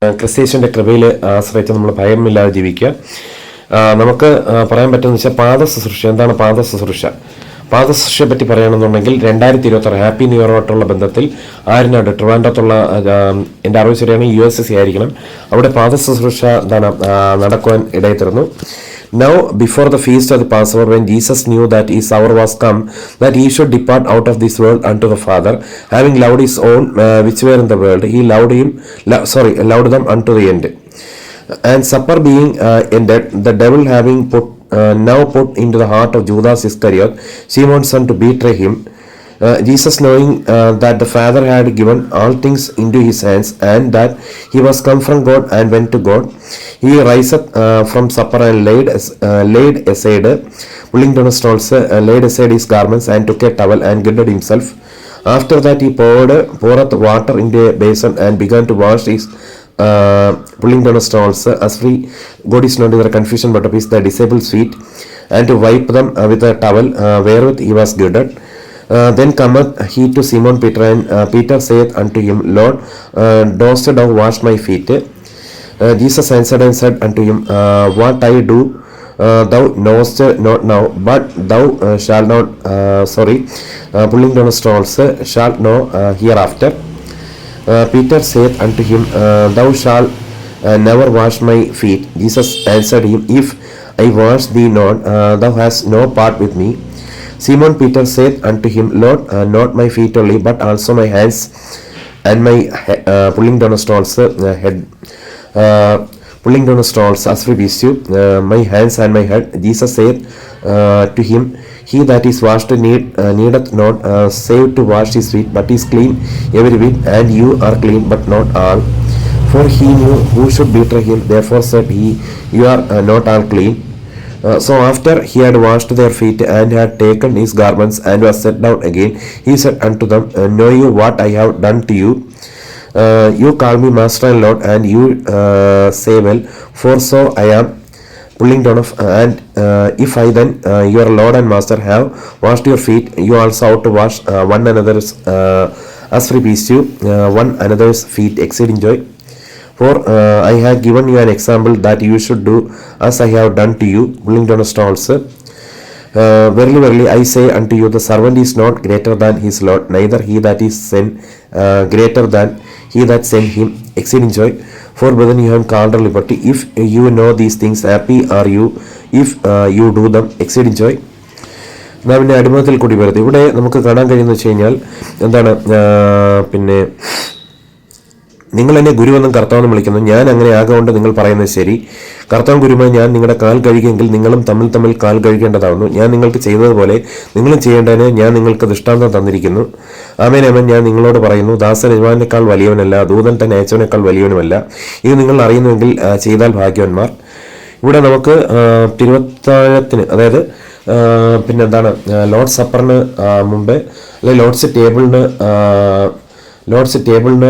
ക്രിസ്തീശന്റെ കൃപയിൽ ആശ്രയിച്ച് നമ്മൾ ഭയമില്ലാതെ ജീവിക്കുക. നമുക്ക് പറയാൻ പറ്റുമെന്ന് വെച്ചാൽ പാദശുശ്രൂഷ എന്താണ്? പാദശുശ്രൂഷയെ പറ്റി പറയുകയാണെന്നുണ്ടെങ്കിൽ 2026 ഹാപ്പി ന്യൂ ഇയറുമായിട്ടുള്ള ബന്ധത്തിൽ ആര്യനാട് ട്രിവാൻഡ്രത്തുള്ള എൻ്റെ അറിവ് ശരിയാണ് USSC ആയിരിക്കണം, അവിടെ പാദശുശ്രൂഷ നടക്കുവാൻ ഇടയെത്തിരുന്നു. Now, before the feast of the Passover, when Jesus knew that his hour was come, that he should depart out of this world unto the Father, having loved his own which were in the world, he loved them unto the end. And supper being ended, the devil having now put into the heart of Judas Iscariot, Simon's son, to betray him, Jesus knowing that the Father had given all things into his hands, and that he was come from God and went to God, he riseth from supper and laid aside, pulling down his stones, laid aside his garments, and took a towel and girded himself. After that he poureth water into a basin and began to wash his pulling down his stones, as free God is not in the confusion but of his the disciples' feet, and to wipe them with a towel wherewith he was girded. Then cometh he to Simon Peter, and Peter saith unto him, Lord, dost thou wash my feet? Jesus answered and said unto him, What I do thou knowest not now, but thou shalt not pulling down stones shalt know hereafter. Peter saith unto him, Thou shalt never wash my feet. Jesus answered him, If I wash thee not, thou hast no part with me. Simon Peter saith unto him, Lord, not my feet only, but also my hands and my pulling down stones as we beseech you, my hands and my head. Jesus saith to him, He that is washed needeth not save to wash his feet, but is clean every whit, and you are clean, but not all. For he knew who should betray him, therefore said he, You are not all clean. So after he had washed their feet and had taken his garments and was set down again, he said unto them, Know you what I have done to you? You call me Master and Lord, and you say well, for so I am. Pulling down of and if I then your Lord and Master have washed your feet, you also ought to wash one another's as we beseech you, one another's feet, exceeding joy. For I have given you an example that you should do as I have done to you. Pulling down stones. Verily, verily, I say unto you, the servant is not greater than his Lord, neither he that is sent greater than he that sent him. Exceeding joy. For brethren, you have called a liberty. If you know these things, happy are you if you do them. Exceeding joy. നാം പിന്നെ അടിമത്തിൽ കൂടി വരുന്നത് ഇവിടെ നമുക്ക് കാണാൻ കഴിയുന്ന വെച്ച് കഴിഞ്ഞാൽ എന്താണ്, പിന്നെ നിങ്ങൾ എന്നെ ഗുരുവെന്നും കർത്താവെന്നും വിളിക്കുന്നു, ഞാൻ അങ്ങനെ ആകൊണ്ട് നിങ്ങൾ പറയുന്നത് ശരി. കർത്താവ് ഗുരുമായി ഞാൻ നിങ്ങളുടെ കാൽ കഴുകിയെങ്കിൽ നിങ്ങളും തമ്മിൽ കാൽ കഴുകേണ്ടതാവുന്നു. ഞാൻ നിങ്ങൾക്ക് ചെയ്തതുപോലെ നിങ്ങളും ചെയ്യേണ്ടതിന് ഞാൻ നിങ്ങൾക്ക് ദൃഷ്ടാന്തം തന്നിരിക്കുന്നു. ആമേൻ ആമേൻ, ഞാൻ നിങ്ങളോട് പറയുന്നു, ദാസൻ യജമാനേക്കാൾ വലിയവനല്ല, ദൂതൻ തന്നെ അയച്ചവനേക്കാൾ വലിയവനുമല്ല. ഇത് നിങ്ങൾ അറിയുന്നുവെങ്കിൽ ചെയ്താൽ ഭാഗ്യവാന്മാർ. ഇവിടെ നമുക്ക് തിരുവത്താഴത്തിന്, അതായത് പിന്നെ എന്താണ്, ലോർഡ്സ് സപ്പറിന് മുമ്പേ, അല്ലെങ്കിൽ ലോർഡ്സ് ടേബിളിന്